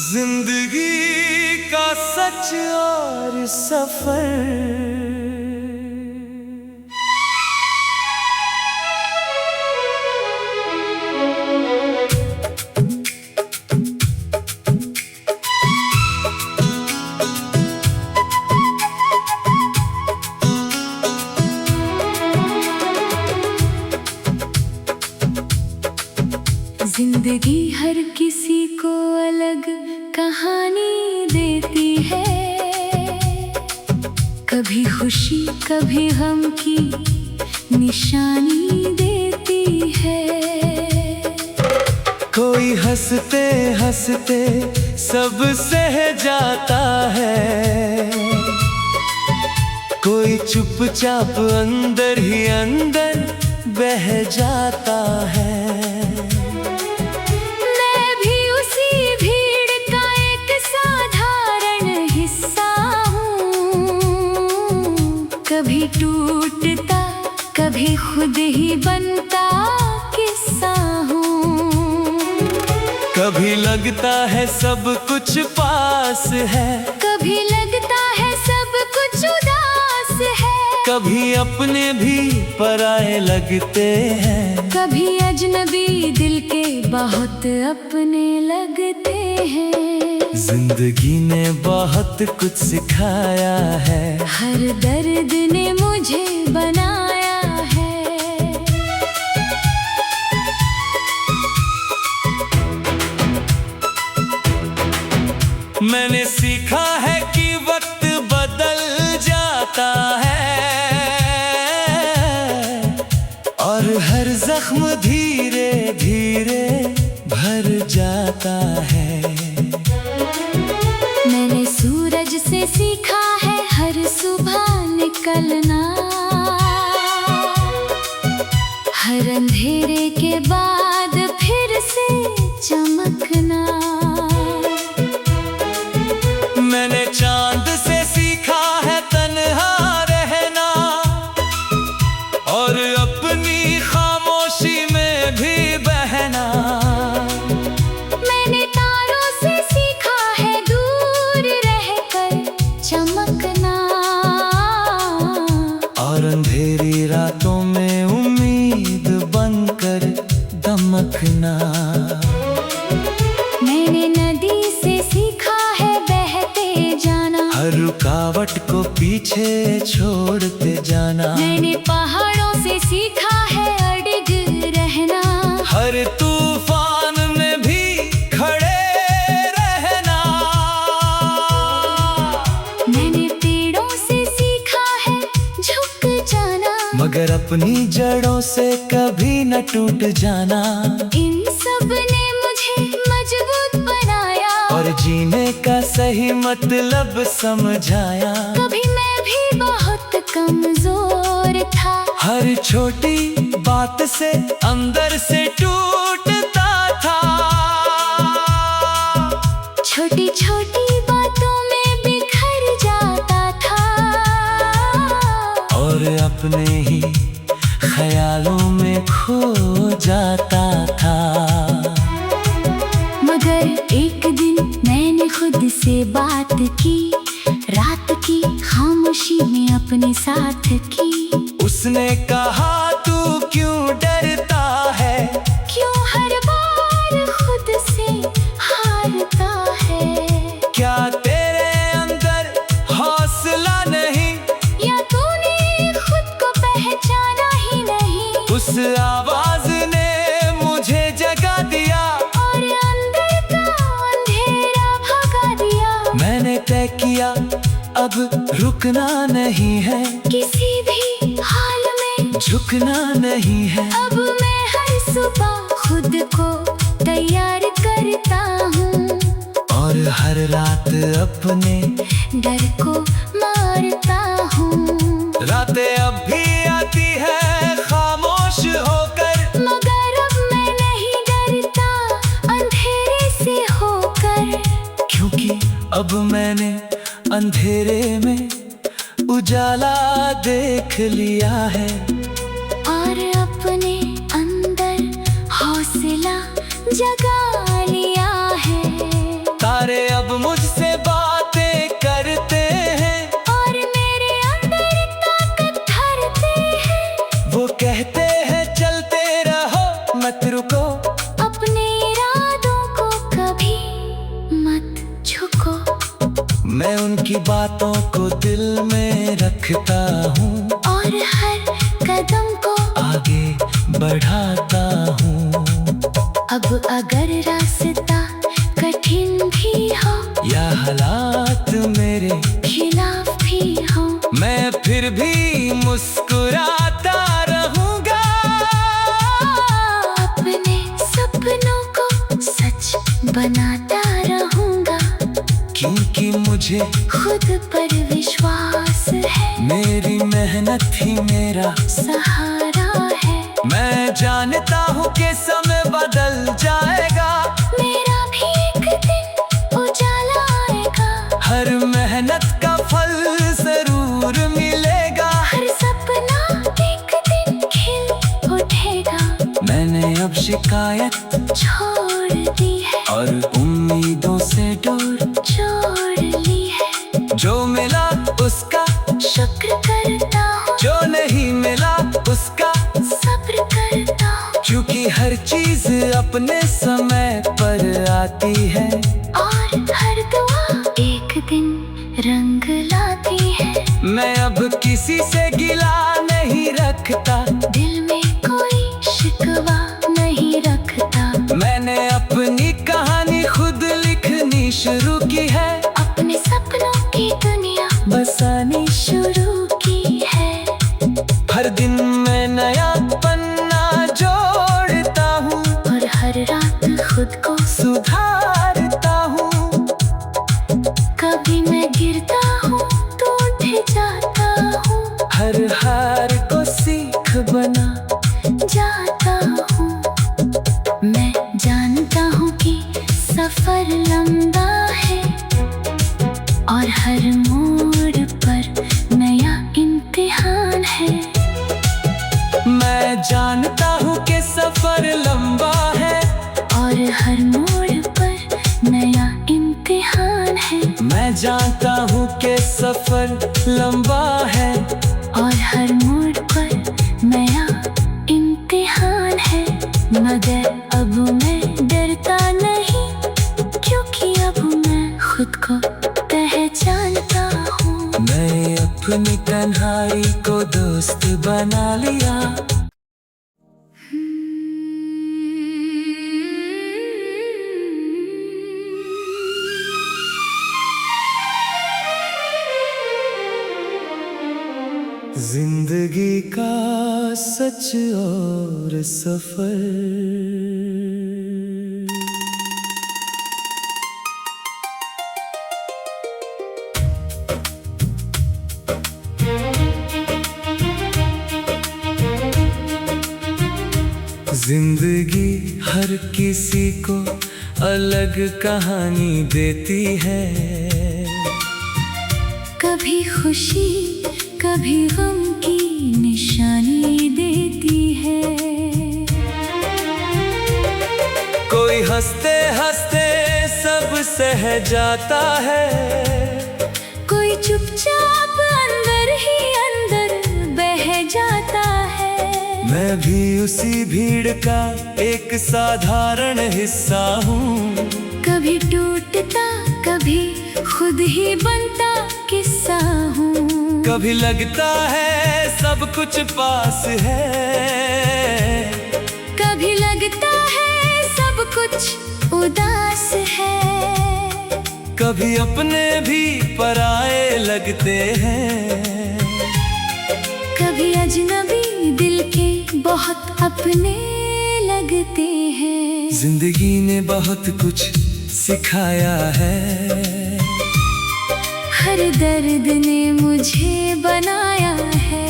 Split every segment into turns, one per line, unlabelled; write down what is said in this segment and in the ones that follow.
जिंदगी का सच और सफर,
जिंदगी हर किसी को अलग कहानी देती है, कभी खुशी कभी गम की निशानी देती है।
कोई हंसते हंसते सब सह जाता है, कोई चुपचाप अंदर ही अंदर बह जाता है।
कभी टूटता कभी खुद ही बनता किस्सा हूँ।
कभी लगता है सब कुछ पास है,
कभी लगता है सब कुछ उदास है।
कभी अपने भी पराए लगते हैं,
कभी अजनबी दिल के बहुत अपने लगते हैं।
जिंदगी ने बहुत कुछ सिखाया है,
हर दर्द ने मुझे बनाया है।
मैंने सीखा है कि वक्त बदल जाता है और हर जख्म धीरे धीरे भर जाता है।
मैंने सूरज से सीखा है हर सुबह निकलना, हर अंधेरे के बाद फिर से चमकना।
मैंने चांद से सीखा है तन्हा रहना और अपनी खामोशी में भी बहना।
मैंने तारों से सीखा है दूर रहकर चमकना
और अंधेरी रातों में उम्मीद बनकर दमकना।
मैंने नदी से सीखा है बहते जाना,
हर रुकावट को पीछे छोड़ते जाना।
मैंने पहाड़ों से सीखा है अडिग रहना,
हर तूफान में भी खड़े रहना।
मैंने पेड़ों से सीखा है झुक जाना,
मगर अपनी जड़ों से कभी न टूट जाना।
इन सब ने मुझे मजबूत बनाया
और जीने का सही मतलब समझाया।
कभी मैं भी बहुत कमजोर था,
हर छोटी बात से अंदर से टूटता था।
छोटी छोटी बातों में बिखर जाता था
और अपने ही ख्यालों में खो जाता था।
मगर एक दिन मैंने खुद से बात की, रात की खामोशी में अपने साथ की।
उसने कहा तू क्यों डरता है,
क्यों हर बार खुद से हारता है।
क्या तेरे अंदर हौसला नहीं,
या तूने खुद को पहचाना ही नहीं।
उस आवाज ने मुझे जगा दिया
और अंदर का अंधेरा भगा दिया।
मैंने तय किया अब रुकना नहीं है,
किसी भी हाल में
झुकना नहीं है।
अब मैं हर सुबह खुद को तैयार करता हूँ
और हर रात अपने
डर को मारता हूँ।
रातें अब भी आती है खामोश होकर,
मगर अब मैं नहीं डरता अंधेरे से होकर,
क्योंकि अब मैंने अंधेरे में उजाला देख लिया है
और अपने अंदर जगा लिया है।
तारे अब मुझसे बातें करते हैं
और मेरे अंदर ताकत भरते हैं।
वो कहते हैं चलते रहो मत रुको,
अपने इरादों को कभी मत झुको।
मैं उनकी बातों को दिल में रखता हूँ
और हर कदम को
आगे बढ़ाता हूँ।
अब अगर रास्ता कठिन भी हो
या हालात मेरे
खिलाफ भी हो,
मैं फिर भी मुस्कुराता रहूंगा।
अपने सपनों को सच बनाता रहूंगा।
क्योंकि मुझे
खुद पर विश्वास है,
मेरी मेहनत ही मेरा
सहारा है।
मैं जानता हूँ कि समय बदल जाएगा,
मेरा भी एक दिन उजाला आएगा।
हर मेहनत का फल जरूर मिलेगा।
हर सपना एक दिन खिल उठेगा।
मैंने अब शिकायत
छोड़ दी है
और उम्मीदों से डोर
जोड़ ली है।
जो मिला उसका
शुक्र करता हूँ,
जो नहीं मिला उसका
सब्र करता हूँ।
क्योंकि हर चीज अपने समय पर आती है
और हर दुआ एक दिन रंग लाती है।
मैं अब किसी से गिला नहीं रखता,
दिल में कोई शिकवा नहीं रखता।
मैंने अपनी कहानी खुद लिखनी शुरू की है।
अपने सपनों की दुनिया
बसानी
शुरू की है।
हर दिन मैं नया पन्ना जोड़ता हूँ
और हर रात खुद को
सुधारता हूँ।
कभी मैं गिरता हूँ तो उठ जाता हूँ।
हर हार को सीख बना
जाता हूँ। मैं जानता हूँ कि सफर लंबा है और हर मोड़ पर नया इम्तिहान है।
मैं जानता हूँ कि सफर लंबा है
और हर मोड़ पर नया इम्तिहान है।
मैं जानता हूँ कि सफर लंबा है
और हर मोड़ पर नया इम्तिहान है। मगर अब मैं डरता नहीं, क्योंकि अब मैं खुद को पहचानता हूँ।
मैं अपनी तन्हाई को दोस्त बना लिया। जिंदगी का सच और सफर, जिंदगी हर किसी को अलग कहानी देती है।
कभी खुशी कभी गम की निशानी देती है।
कोई हंसते हंसते सब सह जाता है,
कोई चुपचाप अंदर ही अंदर बह जाता है।
मैं भी उसी भीड़ का एक साधारण हिस्सा हूँ।
कभी टूटता कभी खुद ही बनता किस्सा हूँ।
कभी लगता है सब कुछ पास है,
कभी लगता है सब कुछ उदास है।
कभी अपने भी पराए लगते हैं,
कभी अजनबी दिल के बहुत अपने लगते हैं।
जिंदगी ने बहुत कुछ सिखाया है,
हर दर्द ने मुझे बनाया है।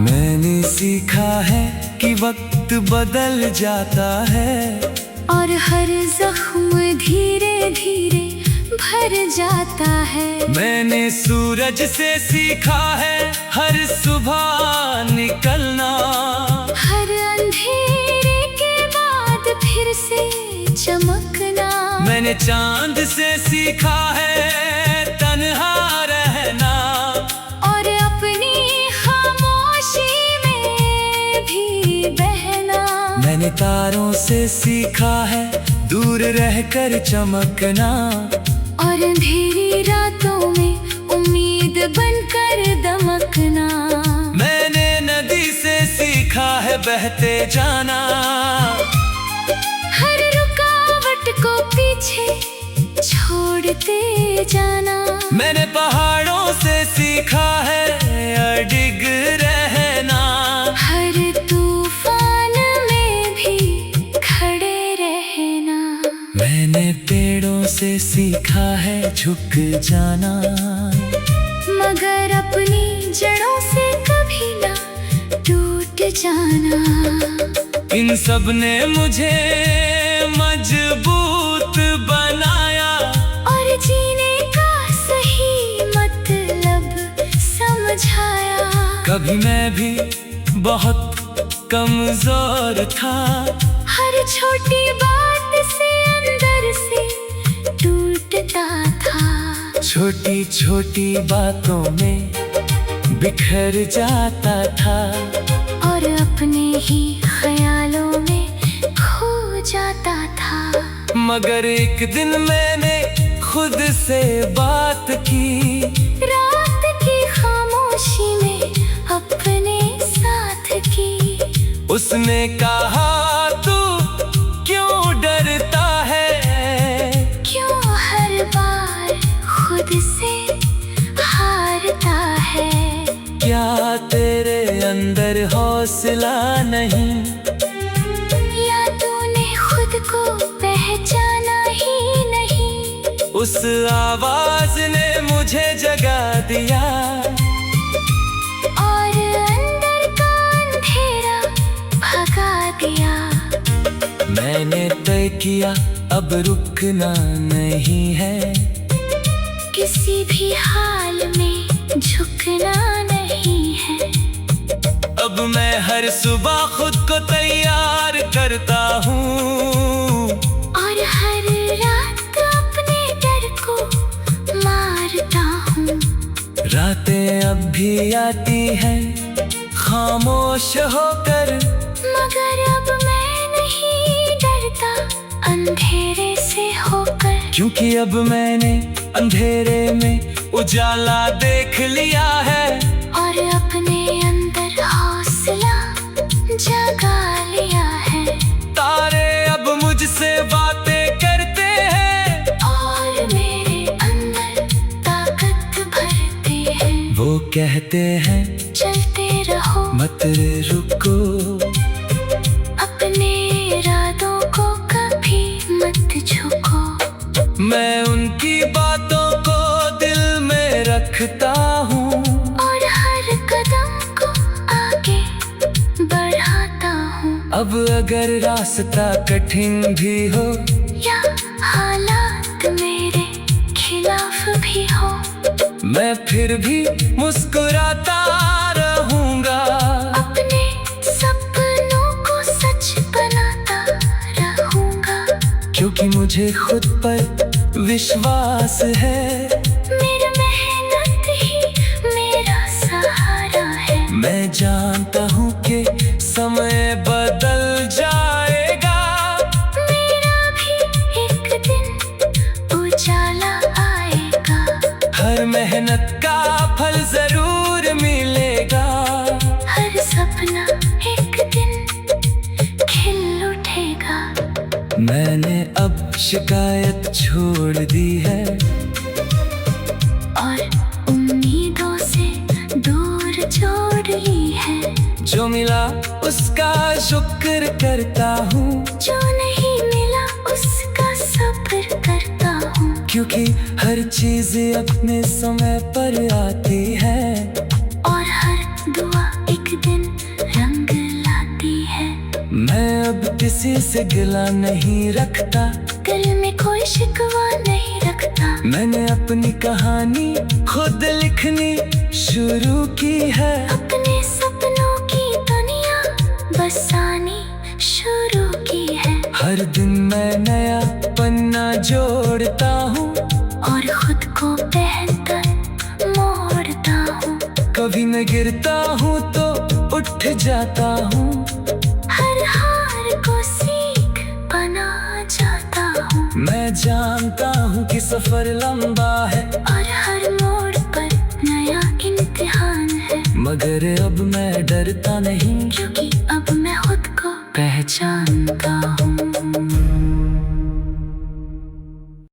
मैंने सीखा है कि वक्त बदल जाता है
और हर जख्म धीरे धीरे भर जाता है।
मैंने सूरज से सीखा है हर सुबह निकलना,
हर अंधेरे के बाद फिर से चमकना।
मैंने चांद से सीखा है तन्हा रहना,
और अपनी खामोशी में भी बहना।
मैंने तारों से सीखा है दूर रहकर चमकना,
और अंधेरी रातों में उम्मीद बनकर दमकना।
मैंने नदी से सीखा है बहते जाना,
हर रुकावट को पीछे छोड़ते जाना।
मैंने पहाड़ों से सीखा है अडिग रहना,
हर तूफान में भी खड़े रहना।
मैंने पेड़ों से सीखा है झुक जाना,
मगर अपनी जड़ों से कभी ना टूट जाना।
इन सब ने मुझे मजबूत बनाया,
और जीने का सही मतलब समझाया।
कभी मैं भी बहुत कमजोर था,
हर छोटी बात से अंदर से टूटता था।
छोटी छोटी बातों में बिखर जाता था,
और अपने ही ख्यालों में खो जाता था।
मगर एक दिन मैंने खुद से बात की,
रात की खामोशी में अपने साथ की।
उसने कहा तू क्यों डरता है,
क्यों हर बार खुद से हारता है।
क्या तेरे अंदर हौसला नहीं,
या तूने खुद को पहचाना ही नहीं।
उस आवाज ने मुझे जगा दिया,
और अंदर का अंधेरा भगा दिया।
मैंने तय किया अब रुकना नहीं है,
किसी भी हाल में झुकना नहीं है।
अब मैं हर सुबह खुद को तैयार करता हूँ,
और हर रात अपने डर को मारता हूँ।
रातें अब भी आती हैं खामोश होकर,
मगर अब मैं नहीं डरता अंधेरे से होकर।
क्योंकि अब मैंने अंधेरे में उजाला देख लिया है,
और अपने अंदर हौसला जगा लिया है।
तारे अब मुझसे बातें करते हैं,
और मेरे अंदर ताकत भरते हैं।
वो कहते हैं
चलते रहो,
मत रुको,
अपने इरादों को कभी मत झुको।
मैं उनकी बातों को दिल में रखता हूँ,
और हर कदम को आगे बढ़ाता हूँ।
अब अगर रास्ता कठिन भी हो,
या हालात मेरे खिलाफ भी हो,
मैं फिर भी मुस्कुराता रहूंगा।
अपने सपनों को सच बनाता रहूंगा।
क्योंकि मुझे खुद पर विश्वास है,
मेरी मेहनत ही मेरा सहारा है।
मैं जानता हूँ कि समय बदल जाएगा,
मेरा भी एक दिन उजाला आएगा।
हर मेहनत का फल जरूर मिलेगा,
हर सपना एक दिन खिल उठेगा।
मैंने अब शिकायत छोड़ दी है,
और उम्मीदों से दूर जोड़ ली है।
जो मिला उसका शुक्र करता हूँ,
जो नहीं मिला उसका सब्र करता हूँ।
क्योंकि हर चीज अपने समय पर आती है,
और हर दुआ एक दिन रंग लाती है।
मैं अब किसी से गिला नहीं रखता,
दिल में कोई शिकवा नहीं रखता।
मैंने अपनी कहानी खुद लिखनी शुरू की है।
अपने सपनों की दुनिया बसानी शुरू की है।
हर दिन मैं नया पन्ना जोड़ता हूँ
और खुद को बेहतर मोड़ता हूँ।
कभी मैं गिरता हूँ तो उठ जाता हूँ।
हर हार को सीख बना जाता हूँ।
मैं जानता हूँ कि सफर लंबा है
और हर मोड़ पर नया इम्तिहान है।
मगर अब मैं डरता नहीं
क्योंकि अब मैं खुद को पहचानता हूँ।